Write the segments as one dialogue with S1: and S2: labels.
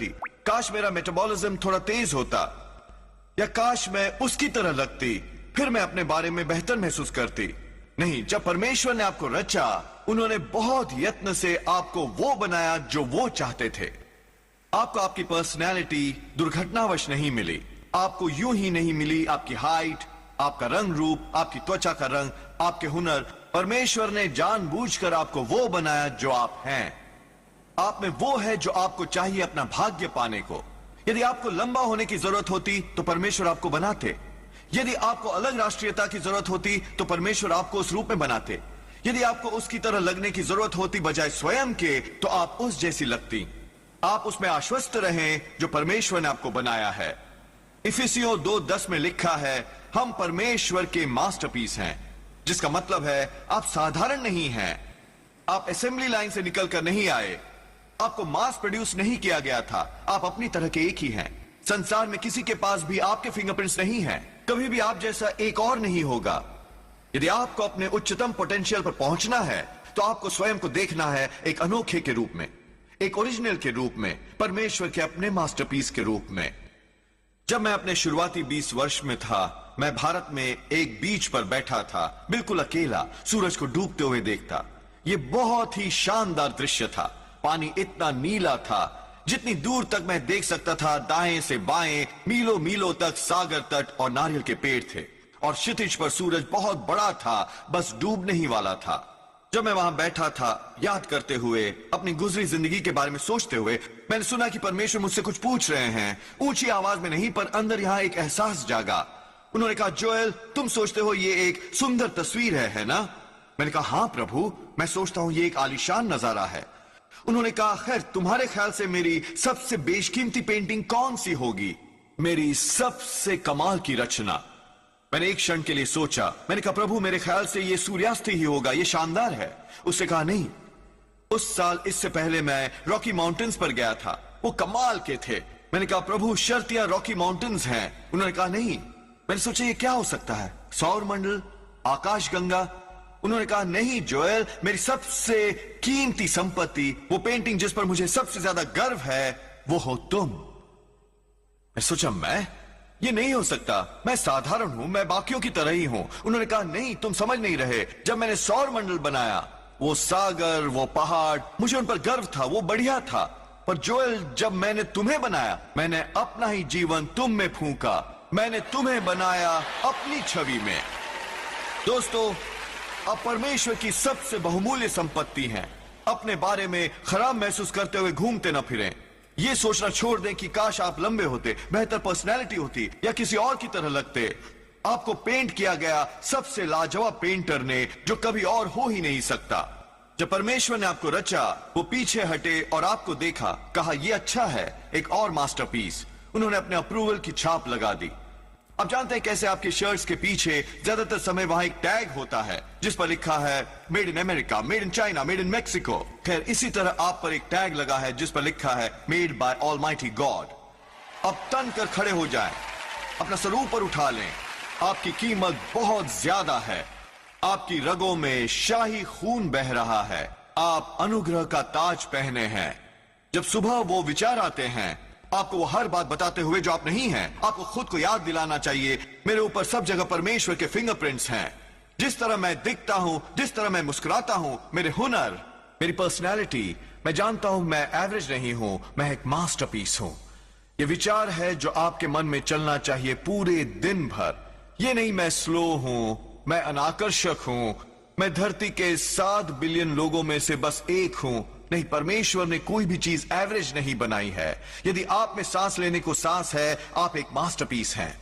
S1: करती, काश मेरा मेटाबॉलिज्म थोड़ा तेज होता, या काश मैं उसकी तरह लगती, फिर मैं अपने बारे में बेहतर महसूस करती। नहीं, जब परमेश्वर ने आपको रचा, उन्होंने बहुत यत्न से आपको वो बनाया जो वो चाहते थे। आपको आपकी पर्सनैलिटी दुर्घटनावश नहीं मिली, आपको यूं ही नहीं मिली। आपकी हाइट, आपका रंग रूप, आपकी त्वचा का रंग, आपके हुनर, परमेश्वर ने जानबूझकर आपको वो बनाया जो आप हैं। आप में वो है जो आपको चाहिए अपना भाग्य पाने को। यदि आपको लंबा होने की जरूरत होती तो परमेश्वर आपको बनाते। यदि आपको अलग राष्ट्रीयता की जरूरत होती तो परमेश्वर आपको उस रूप में बनाते। यदि आपको उसकी तरह लगने की जरूरत होती बजाय स्वयं के, तो आप उस जैसी लगती। आप उसमें आश्वस्त रहें जो परमेश्वर ने आपको बनाया है। इफिसियों 2:10 में लिखा है, हम परमेश्वर के मास्टरपीस हैं, जिसका मतलब है आप साधारण नहीं हैं। आप असेंबली लाइन से निकलकर नहीं आए, आपको मास प्रोड्यूस नहीं किया गया था। आप अपनी तरह के एक ही हैं। संसार में किसी के पास भी आपके फिंगरप्रिंट्स नहीं हैं। कभी भी आप जैसा एक और नहीं होगा। यदि आपको अपने उच्चतम पोटेंशियल पर पहुंचना है तो आपको स्वयं को देखना है एक अनोखे के रूप में, एक ओरिजिनल के रूप में, परमेश्वर के अपने मास्टरपीस के रूप में। जब मैं अपने शुरुआती 20 वर्ष में था, मैं भारत में एक बीच पर बैठा था, बिल्कुल अकेला, सूरज को डूबते हुए देखता। यह बहुत ही शानदार दृश्य था। पानी इतना नीला था, जितनी दूर तक मैं देख सकता था, दाएं से बाएं मीलों मीलों तक सागर तट और नारियल के पेड़ थे, और क्षितिज पर सूरज बहुत बड़ा था, बस डूबने ही वाला था। जब मैं वहां बैठा था, याद करते हुए, अपनी गुजरी जिंदगी के बारे में सोचते हुए, मैंने सुना कि परमेश्वर मुझसे कुछ पूछ रहे हैं। ऊंची आवाज में नहीं, पर अंदर यहां एक एहसास जागा। उन्होंने कहा, जोएल, तुम सोचते हो ये एक सुंदर तस्वीर है ना? मैंने कहा, हाँ प्रभु, मैं सोचता हूं ये एक आलीशान नजारा है। उन्होंने कहा, खैर तुम्हारे ख्याल से मेरी सबसे बेशकीमती पेंटिंग कौन सी होगी? मेरी सबसे कमाल की रचना। मैंने एक क्षण के लिए सोचा। मैंने कहा, प्रभु मेरे ख्याल से ये सूर्यास्त ही होगा, ये शानदार है। उसने कहा, नहीं, उस साल इससे पहले मैं रॉकी माउंटेन्स पर गया था, वो कमाल के थे। मैंने कहा, प्रभु शर्तिया रॉकी माउंटेन्स हैं। उन्होंने कहा, नहीं। मैंने सोचा ये क्या हो सकता है, सौर मंडल, आकाश गंगा? उन्होंने कहा, नहीं जोएल, मेरी सबसे कीमती संपत्ति, वो पेंटिंग जिस पर मुझे सबसे ज्यादा गर्व है, वो हो तुम। मैं सोचा, मैं? ये नहीं हो सकता, मैं साधारण हूं, मैं बाकियों की तरह ही हूं। उन्होंने कहा, नहीं, तुम समझ नहीं रहे। जब मैंने सौर मंडल बनाया, वो सागर, वो पहाड़, मुझे उन पर गर्व था, वो बढ़िया था। पर जोएल, जब मैंने तुम्हें बनाया, मैंने अपना ही जीवन तुम में फूंका। मैंने तुम्हें बनाया अपनी छवि में। दोस्तों, आप परमेश्वर की सबसे बहुमूल्य संपत्ति हैं। अपने बारे में खराब महसूस करते हुए घूमते न फिरें। यह सोचना छोड़ दें कि काश आप लंबे होते, बेहतर पर्सनैलिटी होती, या किसी और की तरह लगते। आपको पेंट किया गया सबसे लाजवाब पेंटर ने, जो कभी और हो ही नहीं सकता। जब परमेश्वर ने आपको रचा, वो पीछे हटे और आपको देखा, कहा यह अच्छा है, एक और मास्टरपीस। उन्होंने अपने अप्रूवल की छाप लगा दी। आप जानते हैं कैसे आपके शर्ट्स के पीछे ज्यादातर समय वहां एक टैग होता है जिस पर लिखा है made in America, made in China, made in Mexico. खैर, इसी तरह आप पर एक टैग लगा है जिस पर लिखा है मेड बाय ऑलमाइटी गॉड। अब तन कर खड़े हो जाएं, अपना सर ऊपर उठा लें। आपकी कीमत बहुत ज्यादा है। आपकी रगों में शाही खून बह रहा है। आप अनुग्रह का ताज पहने हैं। जब सुबह वो विचार आते हैं, आपको वो हर बात बताते हुए जो आप नहीं हैं, आपको खुद को याद दिलाना चाहिए, मेरे ऊपर सब जगह परमेश्वर के फिंगरप्रिंट्स हैं। जिस तरह मैं दिखता हूं, जिस तरह मैं मुस्कुराता हूं, मेरे हुनर, मेरी पर्सनैलिटी, मैं जानता हूं मैं एवरेज नहीं हूं, मैं एक मास्टरपीस हूं। ये विचार है जो आपके मन में चलना चाहिए पूरे दिन भर। ये नहीं मैं स्लो हूं, मैं अनाकर्षक हूं, मैं धरती के 7 बिलियन लोगों में से बस एक हूं। नहीं, परमेश्वर ने कोई भी चीज एवरेज नहीं बनाई है। यदि आप में सांस लेने को सांस है, आप एक मास्टरपीस हैं।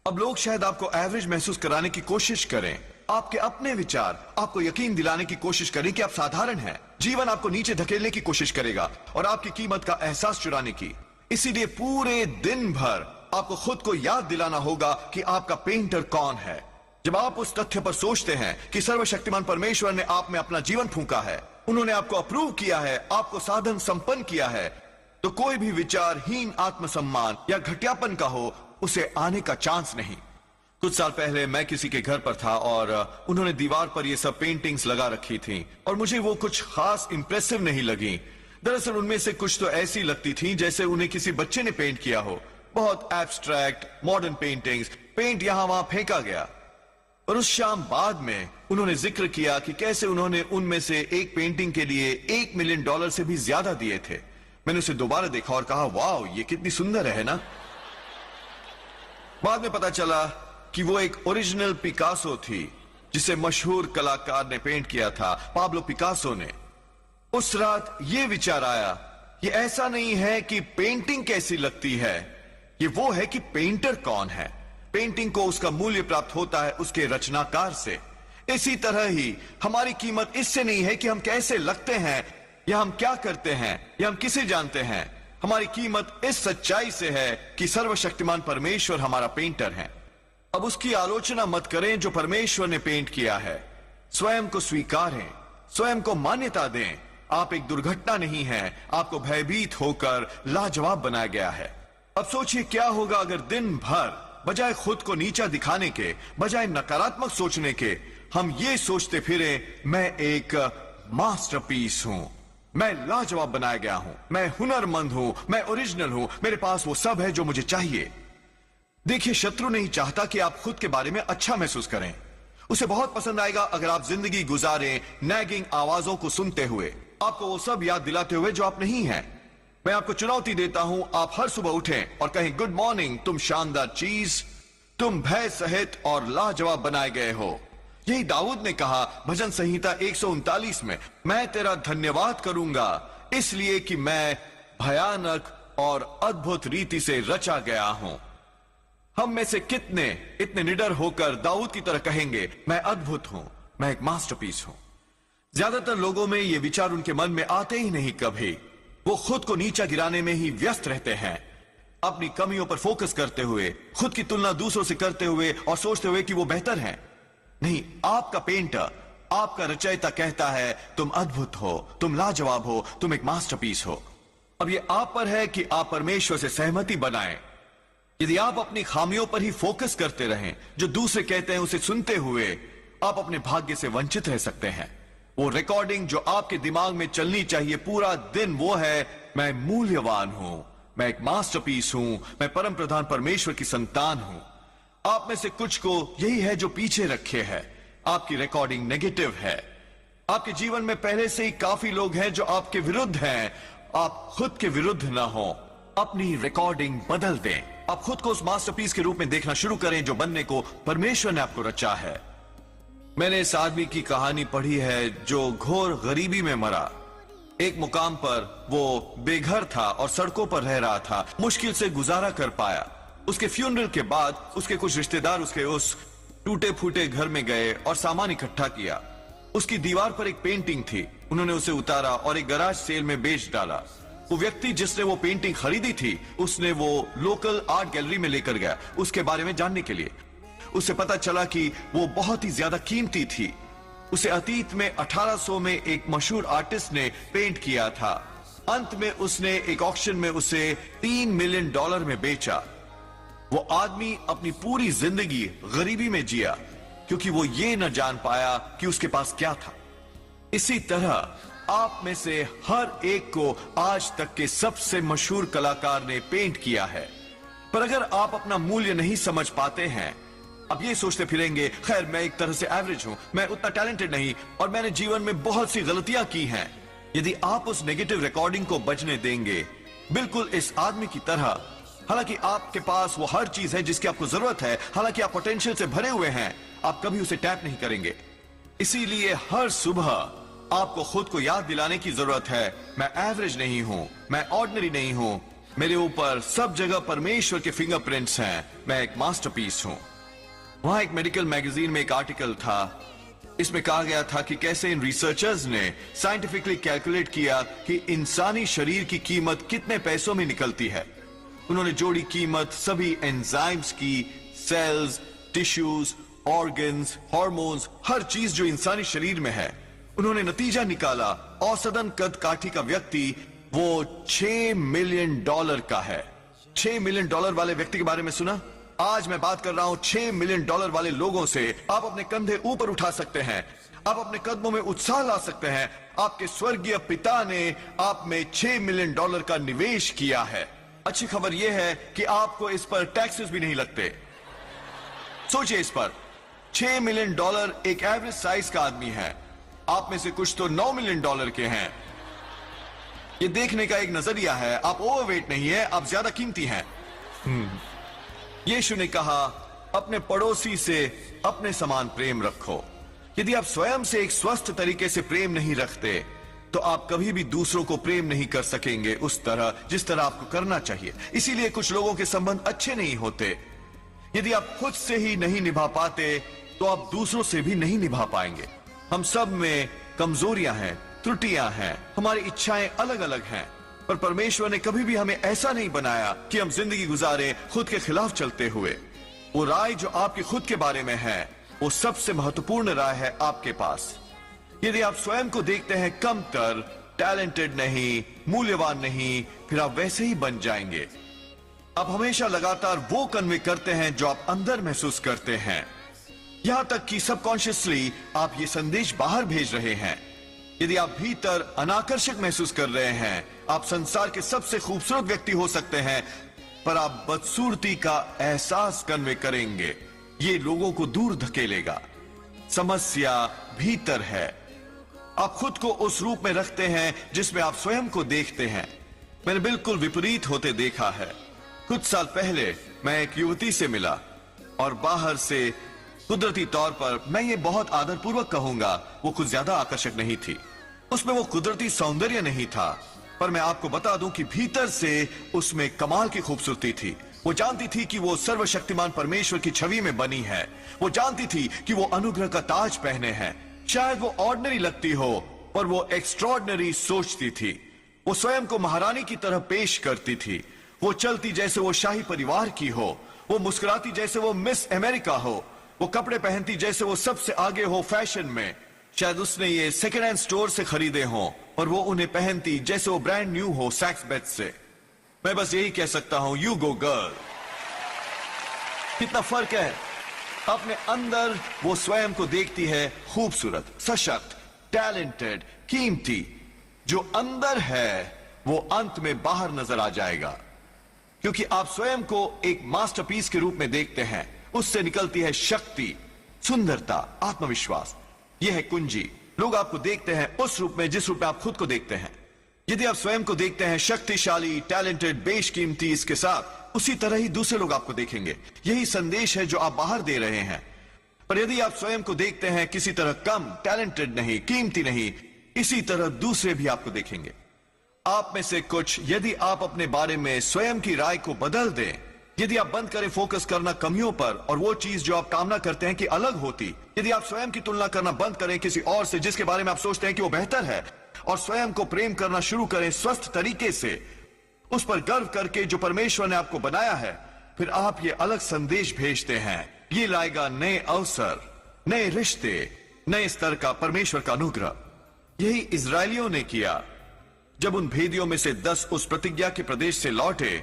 S1: अब लोग शायद आपको एवरेज महसूस कराने की कोशिश करें। आपके अपने विचार आपको यकीन दिलाने की कोशिश करें कि आप साधारण हैं। जीवन आपको नीचे धकेलने की कोशिश करेगा और आपकी कीमत का एहसास चुराने की। इसीलिए पूरे दिन भर आपको खुद को याद दिलाना होगा कि आपका पेंटर कौन है। जब आप उस तथ्य पर सोचते हैं कि सर्वशक्तिमान परमेश्वर ने आप में अपना जीवन फूंका है, उन्होंने आपको अप्रूव किया है, आपको साधन संपन्न किया है, तो कोई भी विचारहीन आत्मसम्मान या घटियापन का हो, उसे आने का चांस नहीं। कुछ साल पहले मैं किसी के घर पर था और उन्होंने दीवार पर ये सब पेंटिंग्स लगा रखी थी और मुझे वो कुछ खास इंप्रेसिव नहीं लगी। दरअसल उनमें से कुछ तो ऐसी लगती थी जैसे उन्हें किसी बच्चे ने पेंट किया हो। बहुत एब्स्ट्रैक्ट मॉडर्न पेंटिंग्स, पेंट यहां वहां फेंका गया। और उस शाम बाद में उन्होंने जिक्र किया कि कैसे उन्होंने उनमें से एक पेंटिंग के लिए $1 मिलियन से भी ज्यादा दिए थे। मैंने उसे दोबारा देखा और कहा, वाह, ये कितनी सुंदर है ना। बाद में पता चला कि वो एक ओरिजिनल पिकासो थी जिसे मशहूर कलाकार ने पेंट किया था, पाब्लो पिकासो ने। उस रात ये विचार आया कि ऐसा नहीं है कि पेंटिंग कैसी लगती है, ये वो है कि पेंटर कौन है। पेंटिंग को उसका मूल्य प्राप्त होता है उसके रचनाकार से। इसी तरह ही हमारी कीमत इससे नहीं है कि हम कैसे लगते हैं या हम क्या करते हैं या हम किसे जानते हैं। हमारी कीमत इस सच्चाई से है कि सर्वशक्तिमान परमेश्वर हमारा पेंटर है। अब उसकी आलोचना मत करें जो परमेश्वर ने पेंट किया है। स्वयं को स्वीकारें, स्वयं को मान्यता दें। आप एक दुर्घटना नहीं हैं, आपको भयभीत होकर लाजवाब बनाया गया है। अब सोचिए क्या होगा अगर दिन भर बजाय खुद को नीचा दिखाने के, बजाय नकारात्मक सोचने के, हम ये सोचते फिरे, मैं एक मास्टरपीस हूं, मैं लाजवाब बनाया गया हूं, मैं हुनरमंद हूं, मैं ओरिजिनल हूं, मेरे पास वो सब है जो मुझे चाहिए। देखिए, शत्रु नहीं चाहता कि आप खुद के बारे में अच्छा महसूस करें। उसे बहुत पसंद आएगा अगर आप जिंदगी गुजारें नैगिंग आवाजों को सुनते हुए, आपको वो सब याद दिलाते हुए जो आप नहीं हैं। मैं आपको चुनौती देता हूं, आप हर सुबह उठें और कहें, गुड मॉर्निंग, तुम शानदार चीज, तुम भय सहित और लाजवाब बनाए गए हो। यही दाऊद ने कहा भजन संहिता 139 में, मैं तेरा धन्यवाद करूंगा इसलिए कि मैं भयानक और अद्भुत रीति से रचा गया हूं। हम में से कितने इतने निडर होकर दाऊद की तरह कहेंगे, मैं अद्भुत हूं, मैं एक मास्टरपीस हूं। ज्यादातर लोगों में ये विचार उनके मन में आते ही नहीं कभी। वो खुद को नीचा गिराने में ही व्यस्त रहते हैं, अपनी कमियों पर फोकस करते हुए, खुद की तुलना दूसरों से करते हुए और सोचते हुए कि वो बेहतर हैं। नहीं, आपका पेंटर, आपका रचयिता कहता है, तुम अद्भुत हो, तुम लाजवाब हो, तुम एक मास्टरपीस हो। अब ये आप पर है कि आप परमेश्वर से सहमति बनाएं। यदि आप अपनी खामियों पर ही फोकस करते रहें, जो दूसरे कहते हैं उसे सुनते हुए, आप अपने भाग्य से वंचित रह सकते हैं। वो रिकॉर्डिंग जो आपके दिमाग में चलनी चाहिए पूरा दिन वो है, मैं मूल्यवान हूं, मैं एक मास्टरपीस हूं, मैं परम प्रधान परमेश्वर की संतान हूं। आप में से कुछ को यही है जो पीछे रखे है। आपकी रिकॉर्डिंग नेगेटिव है। आपके जीवन में पहले से ही काफी लोग हैं जो आपके विरुद्ध हैं। आप खुद के विरुद्ध ना हो, अपनी रिकॉर्डिंग बदल दें। आप खुद को उस मास्टरपीस के रूप में देखना शुरू करें जो बनने को परमेश्वर ने आपको रचा है। मैंने इस आदमी की कहानी पढ़ी है जो घोर गरीबी में मरा। एक मुकाम पर वो बेघर था और सड़कों पर रह रहा था, मुश्किल से गुजारा कर पाया। उसके फ्यूनरल के बाद उसके कुछ रिश्तेदार उसके उस टूटे फूटे घर में गए और सामान इकट्ठा किया। उसकी दीवार पर एक पेंटिंग थी, उन्होंने उसे उतारा और एक गराज सेल में बेच डाला। वो व्यक्ति जिसने वो पेंटिंग खरीदी थी, उसने वो लोकल आर्ट गैलरी में लेकर गया उसके बारे में जानने के लिए। उसे पता चला कि वो बहुत ही ज्यादा कीमती थी। उसे अतीत में 1800 में एक मशहूर आर्टिस्ट ने पेंट किया था। अंत में उसने एक ऑक्शन में उसे $3 मिलियन में बेचा। वो आदमी अपनी पूरी जिंदगी गरीबी में जिया क्योंकि वो ये न जान पाया कि उसके पास क्या था। इसी तरह आप में से हर एक को आज तक के सबसे मशहूर कलाकार ने पेंट किया है। पर अगर आप अपना मूल्य नहीं समझ पाते हैं, अब ये सोचते फिरेंगे, खैर मैं एक तरह से एवरेज हूं, मैं उतना टैलेंटेड नहीं और मैंने जीवन में बहुत सी गलतियां की हैं। यदि आप उस नेगेटिव रिकॉर्डिंग को बजने देंगे, बिल्कुल इस आदमी की तरह, हालांकि आपके पास वो हर चीज है जिसकी आपको जरूरत है, हालांकि आप पोटेंशियल से भरे हुए हैं, आप कभी उसे टैप नहीं करेंगे। इसीलिए हर सुबह आपको खुद को याद दिलाने की जरूरत है, मैं एवरेज नहीं हूं, मैं ऑर्डिनरी नहीं हूं, मेरे ऊपर सब जगह परमेश्वर के फिंगरप्रिंट्स हैं, मैं एक मास्टरपीस हूं। वहां एक मेडिकल मैगजीन में एक आर्टिकल था। इसमें कहा गया था कि कैसे इन रिसर्चर्स ने साइंटिफिकली कैलकुलेट किया कि इंसानी शरीर की कीमत कितने पैसों में निकलती है। उन्होंने जोड़ी कीमत सभी एंजाइम्स की, सेल्स, टिश्यूज, ऑर्गन्स, हार्मोन्स, हर चीज जो इंसानी शरीर में है। उन्होंने नतीजा निकाला, औसतन कद काठी का व्यक्ति वो $6 मिलियन का है। $6 मिलियन वाले व्यक्ति के बारे में सुना? आज मैं बात कर रहा हूं $6 मिलियन वाले लोगों से। आप अपने कंधे ऊपर उठा सकते हैं, आप अपने कदमों में उत्साह ला सकते हैं, आपके स्वर्गीय पिता ने आप में $6 मिलियन का निवेश किया है। अच्छी खबर यह है कि आपको इस पर टैक्सेस भी नहीं लगते। सोचिए इस पर, $6 मिलियन एक एवरेज साइज का आदमी है। आप में से कुछ तो $9 मिलियन के हैं। यह देखने का एक नजरिया है। आप ओवरवेट नहीं है, आप ज्यादा कीमती हैं। यीशु ने कहा, अपने पड़ोसी से अपने समान प्रेम रखो। यदि आप स्वयं से एक स्वस्थ तरीके से प्रेम नहीं रखते तो आप कभी भी दूसरों को प्रेम नहीं कर सकेंगे उस तरह जिस तरह आपको करना चाहिए। इसीलिए कुछ लोगों के संबंध अच्छे नहीं होते। यदि आप खुद से ही नहीं निभा पाते तो आप दूसरों से भी नहीं निभा पाएंगे। हम सब में कमजोरियां हैं, त्रुटियां हैं, हमारी इच्छाएं अलग अलग हैं, पर परमेश्वर ने कभी भी हमें ऐसा नहीं बनाया कि हम जिंदगी गुजारे खुद के खिलाफ चलते हुए। वो राय जो आपके खुद के बारे में है वो सबसे महत्वपूर्ण राय है आपके पास। यदि आप स्वयं को देखते हैं कमतर, टैलेंटेड नहीं, मूल्यवान नहीं, फिर आप वैसे ही बन जाएंगे। आप हमेशा लगातार वो कन्वे करते हैं जो आप अंदर महसूस करते हैं, यहां तक कि सबकॉन्शियसली आप ये संदेश बाहर भेज रहे हैं। यदि आप भीतर अनाकर्षक महसूस कर रहे हैं, आप संसार के सबसे खूबसूरत व्यक्ति हो सकते हैं, पर आप बदसूरती का एहसास कन्वे करेंगे। ये लोगों को दूर धकेलेगा। समस्या भीतर है। आप खुद को उस रूप में रखते हैं जिसमें आप स्वयं को देखते हैं। मैंने बिल्कुल विपरीत होते देखा है। कुछ साल पहले मैं एक युवती से मिला और बाहर से कुदरती तौर पर मैं ये बहुत आदरपूर्वक कहूंगा, वो कुछ ज्यादा आकर्षक नहीं थी। उसमें वो कुदरती सौंदर्य नहीं था, पर मैं आपको बता दूं कि भीतर से उसमें कमाल की खूबसूरती थी। वो जानती थी कि वो सर्वशक्तिमान परमेश्वर की छवि में बनी है। वो जानती थी कि वो अनुग्रह का ताज पहने हैं। शायद वो ऑर्डिनरी लगती हो, पर वो एक्स्ट्रॉर्डिनरी सोचती थी। वो स्वयं को महारानी की तरह पेश करती थी। वो चलती जैसे वो शाही परिवार की हो। वो मुस्कुराती जैसे वो मिस अमेरिका हो। वो कपड़े पहनती जैसे वो सबसे आगे हो फैशन में। शायद उसने ये सेकेंड हैंड स्टोर से खरीदे हो, और वो उन्हें पहनती जैसे वो ब्रांड न्यू हो सैक्स बेथ से। मैं बस यही कह सकता हूं, यू गो गर्ल। कितना फर्क है। अपने अंदर वो स्वयं को देखती है खूबसूरत, सशक्त, टैलेंटेड, कीमती। जो अंदर है वो अंत में बाहर नजर आ जाएगा, क्योंकि आप स्वयं को एक मास्टरपीस के रूप में देखते हैं। उससे निकलती है शक्ति, सुंदरता, आत्मविश्वास। यह है कुंजी। लोग आपको देखते हैं उस रूप में जिस रूप में आप खुद को देखते हैं। यदि आप स्वयं को देखते हैं शक्तिशाली, टैलेंटेड, बेशकीमती, इसके साथ उसी तरह ही दूसरे लोग आपको देखेंगे। यही संदेश है जो आप बाहर दे रहे हैं। पर यदि आप स्वयं को देखते हैं किसी तरह कम, टैलेंटेड नहीं, कीमती नहीं, इसी तरह दूसरे भी आपको देखेंगे। आप में से कुछ, यदि आप अपने बारे में स्वयं की राय को बदल दें, यदि आप बंद करें फोकस करना कमियों पर और वो चीज जो आप कामना करते हैं कि अलग होती, यदि आप स्वयं की तुलना करना बंद करें किसी और से जिसके बारे में आप सोचते हैं कि वो बेहतर है, और स्वयं को प्रेम करना शुरू करें स्वस्थ तरीके से, उस पर गर्व करके जो परमेश्वर ने आपको बनाया है, फिर आप ये अलग संदेश भेजते हैं। ये लाएगा नए अवसर, नए रिश्ते, नए स्तर का परमेश्वर का अनुग्रह। यही इजरायलियों ने किया। जब उन भेदियों में से 10 उस प्रतिज्ञा के प्रदेश से लौटे,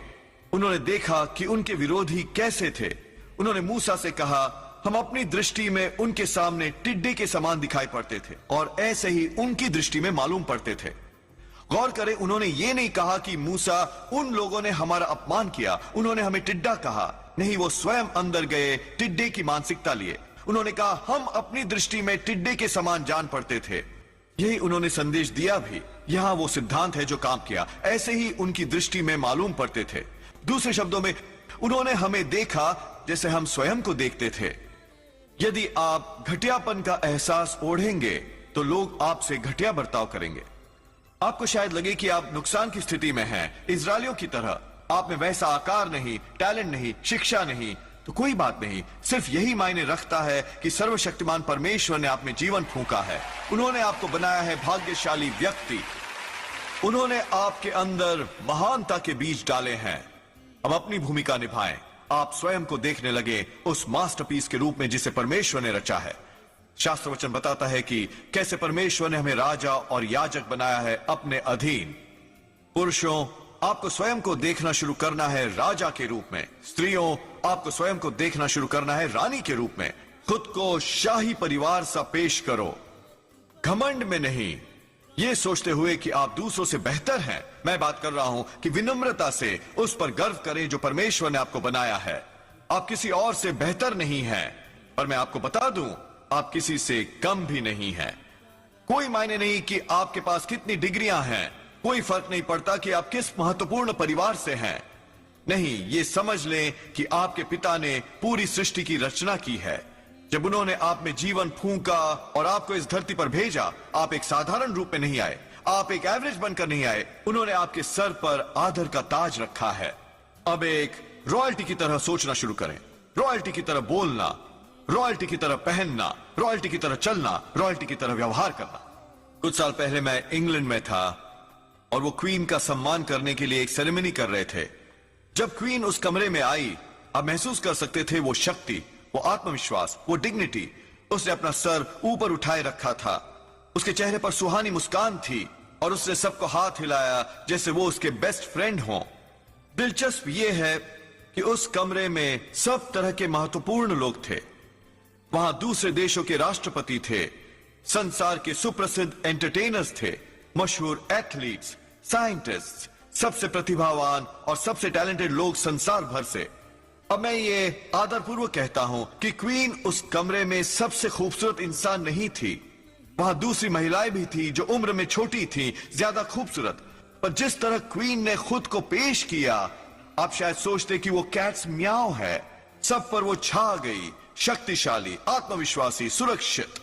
S1: उन्होंने देखा कि उनके विरोधी कैसे थे। उन्होंने मूसा से कहा, हम अपनी दृष्टि में उनके सामने टिड्डे के समान दिखाई पड़ते थे, और ऐसे ही उनकी दृष्टि में मालूम पड़ते थे। गौर करें, उन्होंने ये नहीं कहा कि मूसा, उन लोगों ने हमारा अपमान किया, उन्होंने हमें टिड्डा कहा। नहीं, वो स्वयं अंदर गए, टिड्डे की मानसिकता लिए। उन्होंने कहा, हम अपनी दृष्टि में टिड्डे के समान जान पड़ते थे। यही उन्होंने संदेश दिया भी। यहां वो सिद्धांत है जो काम किया। ऐसे ही उनकी दृष्टि में मालूम पड़ते थे। दूसरे शब्दों में, उन्होंने हमें देखा जैसे हम स्वयं को देखते थे। यदि आप घटियापन का एहसास ओढ़ेंगे तो लोग आपसे घटिया बर्ताव करेंगे। आपको शायद लगे कि आप नुकसान की स्थिति में हैं, इजरायलियों की तरह। आप में वैसा आकार नहीं, टैलेंट नहीं, शिक्षा नहीं, तो कोई बात नहीं। सिर्फ यही मायने रखता है कि सर्वशक्तिमान परमेश्वर ने आप में जीवन फूंका है। उन्होंने आपको बनाया है भाग्यशाली व्यक्ति। उन्होंने आपके अंदर महानता के बीज डाले हैं। अब अपनी भूमिका निभाएं। आप स्वयं को देखने लगे उस मास्टरपीस के रूप में जिसे परमेश्वर ने रचा है। शास्त्र वचन बताता है कि कैसे परमेश्वर ने हमें राजा और याजक बनाया है अपने अधीन। पुरुषों, आपको स्वयं को देखना शुरू करना है राजा के रूप में। स्त्रियों, आपको स्वयं को देखना शुरू करना है रानी के रूप में। खुद को शाही परिवार सा पेश करो, घमंड में नहीं, ये सोचते हुए कि आप दूसरों से बेहतर हैं, मैं बात कर रहा हूं कि विनम्रता से उस पर गर्व करें जो परमेश्वर ने आपको बनाया है। आप किसी और से बेहतर नहीं हैं, पर मैं आपको बता दूं, आप किसी से कम भी नहीं हैं। कोई मायने नहीं कि आपके पास कितनी डिग्रियां हैं, कोई फर्क नहीं पड़ता कि आप किस महत्वपूर्ण परिवार से हैं। नहीं, ये समझ लें कि आपके पिता ने पूरी सृष्टि की रचना की है। जब उन्होंने आप में जीवन फूंका और आपको इस धरती पर भेजा, आप एक साधारण रूप में नहीं आए, आप एक एवरेज बनकर नहीं आए। उन्होंने आपके सर पर आदर का ताज रखा है। अब एक रॉयल्टी की तरह सोचना शुरू करें, रॉयल्टी की तरह बोलना, रॉयल्टी की तरह पहनना, रॉयल्टी की तरह चलना, रॉयल्टी की तरह व्यवहार करना। कुछ साल पहले मैं इंग्लैंड में था और वो क्वीन का सम्मान करने के लिए एक सेरेमनी कर रहे थे। जब क्वीन उस कमरे में आई, आप महसूस कर सकते थे वो शक्ति, वो आत्मविश्वास, वो डिग्निटी। उसने अपना सर ऊपर उठाए रखा था, उसके चेहरे पर सुहानी मुस्कान थी और उसने सबको हाथ हिलाया जैसे वो उसके बेस्ट फ्रेंड हों। दिलचस्प ये है कि उस कमरे में सब तरह के महत्वपूर्ण लोग थे। वहां दूसरे देशों के राष्ट्रपति थे, संसार के सुप्रसिद्ध एंटरटेनर्स थे, मशहूर एथलीट्स, साइंटिस्ट, सबसे प्रतिभावान और सबसे टैलेंटेड लोग संसार भर से। अब मैं ये आदरपूर्वक कहता हूं कि क्वीन उस कमरे में सबसे खूबसूरत इंसान नहीं थी। वहां दूसरी महिलाएं भी थी जो उम्र में छोटी थी, ज्यादा खूबसूरत, पर जिस तरह क्वीन ने खुद को पेश किया, आप शायद सोचते कि वो कैट्स म्याओ है। सब पर वो छा गई, शक्तिशाली, आत्मविश्वासी, सुरक्षित।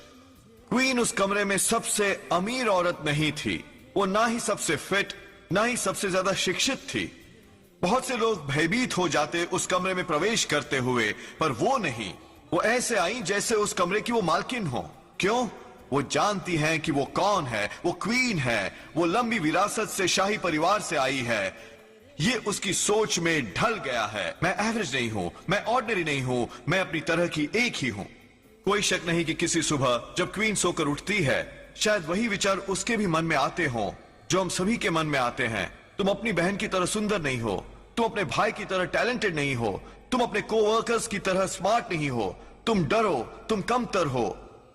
S1: क्वीन उस कमरे में सबसे अमीर औरत नहीं थी, वो ना ही सबसे फिट, ना ही सबसे ज्यादा शिक्षित थी। बहुत से लोग भयभीत हो जाते उस कमरे में प्रवेश करते हुए, पर वो नहीं। वो ऐसे आई जैसे उस कमरे की वो मालकिन हो। क्यों? वो जानती हैं कि वो कौन है, वो क्वीन है, वो लंबी विरासत से शाही परिवार से आई है। ये उसकी सोच में ढल गया है। मैं एवरेज नहीं हूं, मैं ऑर्डिनरी नहीं हूं, मैं अपनी तरह की एक ही हूं। कोई शक नहीं कि किसी सुबह जब क्वीन सोकर उठती है, शायद वही विचार उसके भी मन में आते हों जो हम सभी के मन में आते हैं। तुम अपनी बहन की तरह सुंदर नहीं हो, तुम अपने भाई की तरह टैलेंटेड नहीं हो, तुम अपने कोवर्कर्स की तरह स्मार्ट नहीं हो, तुम डरो, तुम कमतर हो।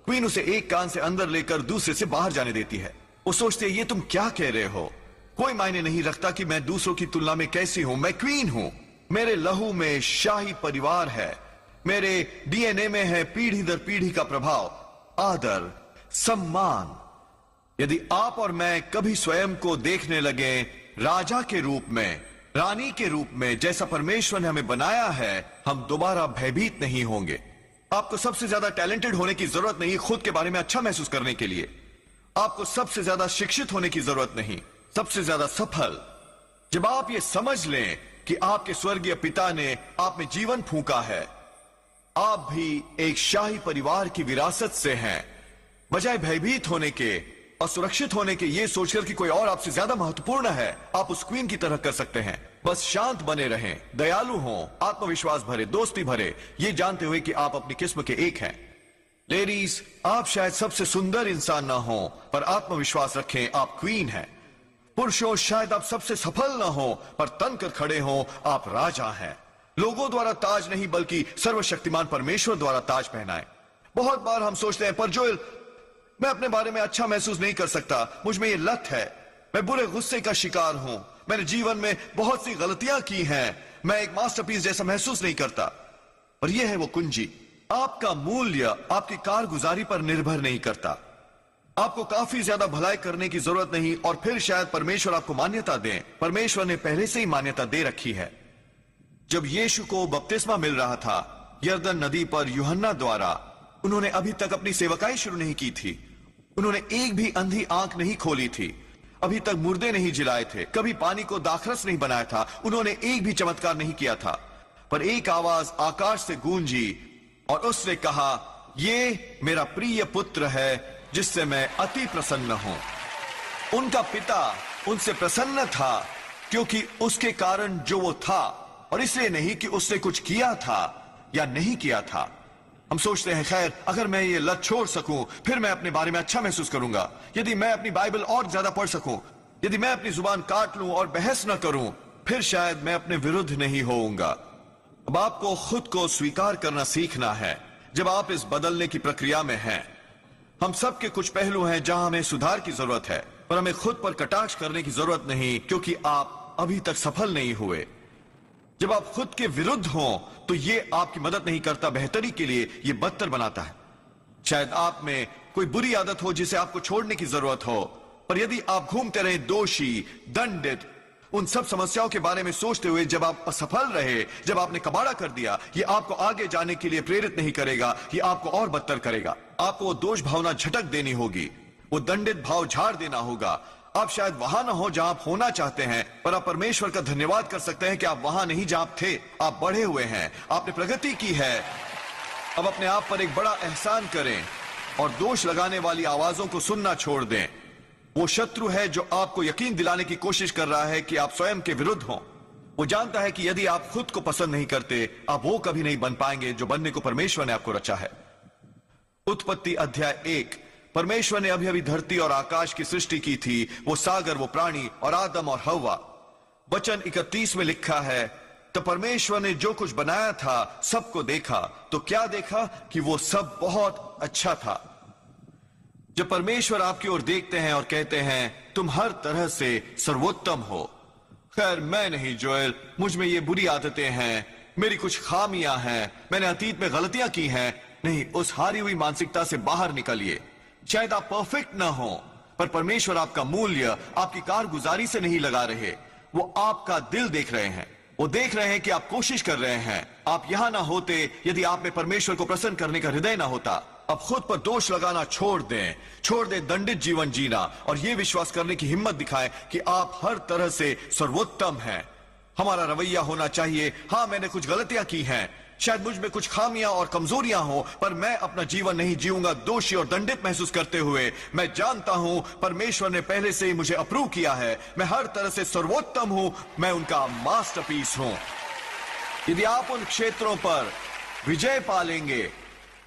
S1: क्वीन उसे एक कान से अंदर लेकर दूसरे से बाहर जाने देती है। वो सोचती है, ये तुम क्या कह रहे हो? कोई मायने नहीं रखता कि मैं दूसरों की तुलना में कैसी हूं, मैं क्वीन हूं। मेरे लहू में शाही परिवार है, मेरे डीएनए में है पीढ़ी दर पीढ़ी का प्रभाव, आदर, सम्मान। यदि आप और मैं कभी स्वयं को देखने लगे राजा के रूप में, रानी के रूप में, जैसा परमेश्वर ने हमें बनाया है, हम दोबारा भयभीत नहीं होंगे। आपको सबसे ज्यादा टैलेंटेड होने की जरूरत नहीं खुद के बारे में अच्छा महसूस करने के लिए। आपको सबसे ज्यादा शिक्षित होने की जरूरत नहीं, सबसे ज्यादा सफल। जब आप ये समझ लें कि आपके स्वर्गीय पिता ने आप में जीवन फूंका है, आप भी एक शाही परिवार की विरासत से हैं, बजाय भयभीत होने के और सुरक्षित होने के ये सोचकर कि कोई और आपसे ज्यादा महत्वपूर्ण है, आप उस क्वीन की तरह कर सकते हैं। बस शांत बने रहें, दयालु हों, आत्मविश्वास भरे, दोस्ती भरे, ये जानते हुए कि आप अपनी किस्म के एक हैं। लेडीज, आप शायद सबसे सुंदर इंसान ना हो, पर आत्मविश्वास रखें, आप क्वीन हैं। पुरुषों, शायद आप सबसे सफल ना हो, पर तन कर खड़े हो, आप राजा हैं। लोगों द्वारा ताज नहीं, बल्कि सर्वशक्तिमान परमेश्वर द्वारा ताज पहनाए। बहुत बार हम सोचते हैं, पर जोएल, मैं अपने बारे में अच्छा महसूस नहीं कर सकता, मुझ में ये लत है, मैं बुरे गुस्से का शिकार हूं, मैंने जीवन में बहुत सी गलतियां की हैं, मैं एक मास्टरपीस जैसा महसूस नहीं करता। और यह है वो कुंजी, आपका मूल्य आपकी कारगुजारी पर निर्भर नहीं करता। आपको काफी ज्यादा भलाई करने की जरूरत नहीं और फिर शायद परमेश्वर आपको मान्यता दें। परमेश्वर ने पहले से ही मान्यता दे रखी है। जब यीशु को बपतिस्मा मिल रहा था यरदन नदी पर यूहन्ना द्वारा, उन्होंने अभी तक अपनी सेवकाई शुरू नहीं की थी। उन्होंने एक भी अंधी आंख नहीं खोली थी, अभी तक मुर्दे नहीं जिलाए थे, कभी पानी को दाखरस नहीं बनाया था, उन्होंने एक भी चमत्कार नहीं किया था। पर एक आवाज आकाश से गूंजी और उसने कहा, ये मेरा प्रिय पुत्र है जिससे मैं अति प्रसन्न हूं। उनका पिता उनसे प्रसन्न था क्योंकि उसके कारण जो वो था, और इसलिए नहीं कि उसने कुछ किया था या नहीं किया था। हम सोचते हैं, खैर, अगर मैं ये लत छोड़ सकूं, फिर मैं अपने बारे में अच्छा महसूस करूंगा। यदि मैं अपनी बाइबल और ज्यादा पढ़ सकूं, यदि मैं अपनी जुबान काट लूं और बहस न करूं, फिर शायद मैं अपने विरुद्ध नहीं होऊंगा। अब आपको खुद को स्वीकार करना सीखना है जब आप इस बदलने की प्रक्रिया में हैं। हम सब के कुछ पहलू हैं जहां हमें सुधार की जरूरत है। पर हमें खुद पर कटाक्ष करने की जरूरत नहीं, क्योंकि आप अभी तक सफल नहीं हुए। जब आप खुद के विरुद्ध हों तो ये आपकी मदद नहीं करता, बेहतरी के लिए ये बदतर बनाता है। शायद आप में कोई बुरी आदत हो जिसे आपको छोड़ने की जरूरत हो, पर यदि आप घूमते रहे दोषी, दंडित, उन सब समस्याओं के बारे में सोचते हुए जब आप असफल रहे, जब आपने कबाड़ा कर दिया, ये आपको आगे जाने के लिए प्रेरित नहीं करेगा, ये आपको और बदतर करेगा। आपको वो दोष भावना झटक देनी होगी, वो दंडित भाव झाड़ देना होगा। आप शायद वहां ना हो जहां आप होना चाहते हैं, पर आप परमेश्वर का धन्यवाद कर सकते हैं कि आप वहां नहीं जहां आप थे। आप बढ़े हुए हैं, आपने प्रगति की है। अब अपने आप पर एक बड़ा एहसान करें और दोष लगाने वाली आवाजों को सुनना छोड़ दें। वो शत्रु है जो आपको यकीन दिलाने की कोशिश कर रहा है कि आप स्वयं के विरुद्ध हों। वो जानता है कि यदि आप खुद को पसंद नहीं करते, आप वो कभी नहीं बन पाएंगे जो बनने को परमेश्वर ने आपको रचा है। उत्पत्ति अध्याय 1। परमेश्वर ने अभी अभी धरती और आकाश की सृष्टि की थी, वो सागर, वो प्राणी और आदम और हव्वा। वचन 31 में लिखा है, तो परमेश्वर ने जो कुछ बनाया था सबको देखा, तो क्या देखा कि वो सब बहुत अच्छा था। जब परमेश्वर आपकी ओर देखते हैं और कहते हैं तुम हर तरह से सर्वोत्तम हो। खैर मैं नहीं जोएल, मुझ में ये बुरी आदतें हैं, मेरी कुछ खामियां हैं, मैंने अतीत में गलतियां की हैं। नहीं, उस हारी हुई मानसिकता से बाहर निकलिए। शायद आप परफेक्ट ना हो, पर परमेश्वर आपका मूल्य आपकी कारगुजारी से नहीं लगा रहे, वो आपका दिल देख रहे हैं। वो देख रहे हैं कि आप कोशिश कर रहे हैं। आप यहां ना होते यदि आप में परमेश्वर को प्रसन्न करने का हृदय ना होता। अब खुद पर दोष लगाना छोड़ दें दंडित जीवन जीना, और यह विश्वास करने की हिम्मत दिखाएं कि आप हर तरह से सर्वोत्तम हैं। हमारा रवैया होना चाहिए, हाँ मैंने कुछ गलतियां की हैं, शायद मुझ में कुछ खामियां और कमजोरियां हो, पर मैं अपना जीवन नहीं जीऊंगा दोषी और दंडित महसूस करते हुए। मैं जानता हूं परमेश्वर ने पहले से ही मुझे अप्रूव किया है, मैं हर तरह से सर्वोत्तम हूं, मैं उनका मास्टरपीस हूं। यदि आप उन क्षेत्रों पर विजय पालेंगे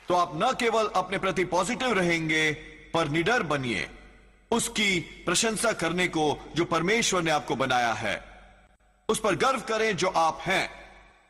S1: तो आप न केवल अपने प्रति पॉजिटिव रहेंगे, पर निडर बनिए उसकी प्रशंसा करने को जो परमेश्वर ने आपको बनाया है। उस पर गर्व करें जो आप हैं।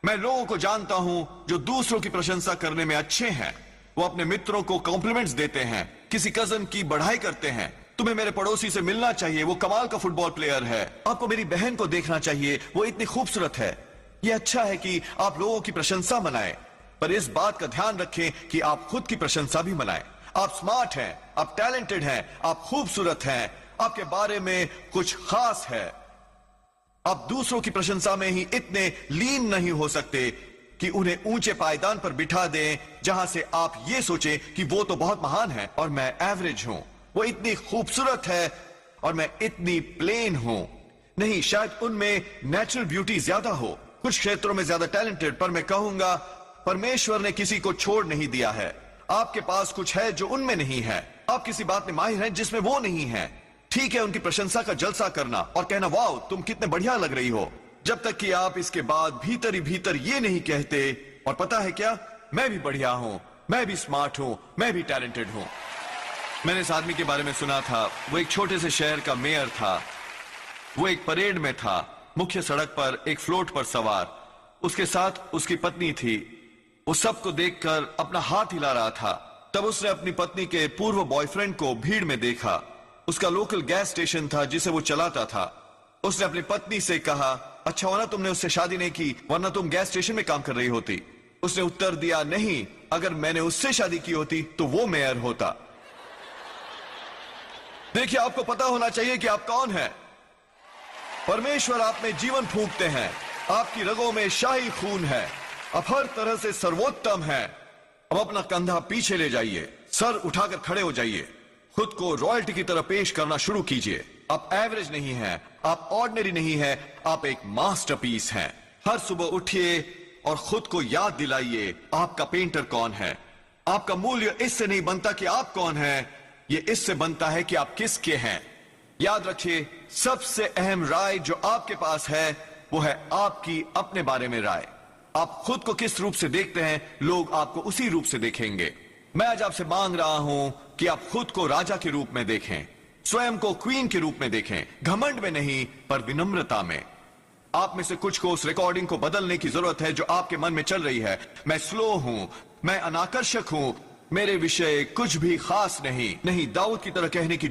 S1: मैं लोगों को जानता हूं जो दूसरों की प्रशंसा करने में अच्छे हैं। वो अपने मित्रों को कॉम्प्लीमेंट्स देते हैं, किसी कजन की बढ़ाई करते हैं। तुम्हें मेरे पड़ोसी से मिलना चाहिए, वो कमाल का फुटबॉल प्लेयर है। आपको मेरी बहन को देखना चाहिए, वो इतनी खूबसूरत है। यह अच्छा है कि आप लोगों की प्रशंसा मनाएं, पर इस बात का ध्यान रखें कि आप खुद की प्रशंसा भी मनाएं। आप स्मार्ट हैं, आप टैलेंटेड हैं, आप खूबसूरत हैं, आपके बारे में कुछ खास है। आप दूसरों की प्रशंसा में ही इतने लीन नहीं हो सकते कि उन्हें ऊंचे पायदान पर बिठा दें, जहां से आप ये सोचें कि वो तो बहुत महान है और मैं एवरेज हूं। वो इतनी खूबसूरत है और मैं इतनी प्लेन हूं। नहीं, शायद उनमें नेचुरल ब्यूटी ज्यादा हो, कुछ क्षेत्रों में ज्यादा टैलेंटेड, पर मैं कहूंगा परमेश्वर ने किसी को छोड़ नहीं दिया है। आपके पास कुछ है जो उनमें नहीं है। आप किसी बात में माहिर हैं जिसमें वो नहीं है। ठीक है, उनकी प्रशंसा का जलसा करना और कहना वाओ तुम कितने बढ़िया लग रही हो, जब तक कि आप इसके बाद भीतर ही भीतर ये नहीं कहते, और पता है क्या, मैं भी बढ़िया हूं, मैं भी स्मार्ट हूं, मैं भी टैलेंटेड हूं। मैंने इस आदमी के बारे में सुना था। वो एक छोटे से शहर का मेयर था। वो एक परेड में था, मुख्य सड़क पर एक फ्लोट पर सवार। उसके साथ उसकी पत्नी थी। वो सबको देखकर अपना हाथ हिला रहा था। तब उसने अपनी पत्नी के पूर्व बॉयफ्रेंड को भीड़ में देखा। उसका लोकल गैस स्टेशन था जिसे वो चलाता था। उसने अपनी पत्नी से कहा, अच्छा हुआ ना तुमने उससे शादी नहीं की, वरना तुम गैस स्टेशन में काम कर रही होती। उसने उत्तर दिया, नहीं, अगर मैंने उससे शादी की होती तो वो मेयर होता। देखिए, आपको पता होना चाहिए कि आप कौन हैं। परमेश्वर आप में जीवन फूंकते हैं, आपकी रगों में शाही खून है, आप हर तरह से सर्वोत्तम हैं। अब अपना कंधा पीछे ले जाइए, सर उठाकर खड़े हो जाइए, खुद को रॉयल्टी की तरह पेश करना शुरू कीजिए। आप एवरेज नहीं हैं, आप ऑर्डिनरी नहीं हैं, आप एक मास्टरपीस हैं। हर सुबह उठिए और खुद को याद दिलाइए आपका पेंटर कौन है। आपका मूल्य इससे नहीं बनता कि आप कौन हैं, ये इससे बनता है कि आप किसके हैं। याद रखिए, सबसे अहम राय जो आपके पास है वो है आपकी अपने बारे में राय। आप खुद को किस रूप से देखते हैं, लोग आपको उसी रूप से देखेंगे। मैं आज आपसे मांग रहा हूं कि आप खुद को राजा के रूप में देखें, स्वयं को क्वीन के रूप में देखें, घमंड में नहीं पर विनम्रता में। आप में से कुछ को उस रिकॉर्डिंग को बदलने की जरूरत है जो आपके मन में चल रही है। मैं स्लो हूं, मैं अनाकर्षक हूं, मेरे विषय कुछ भी खास नहीं। दाऊद की तरह कहने की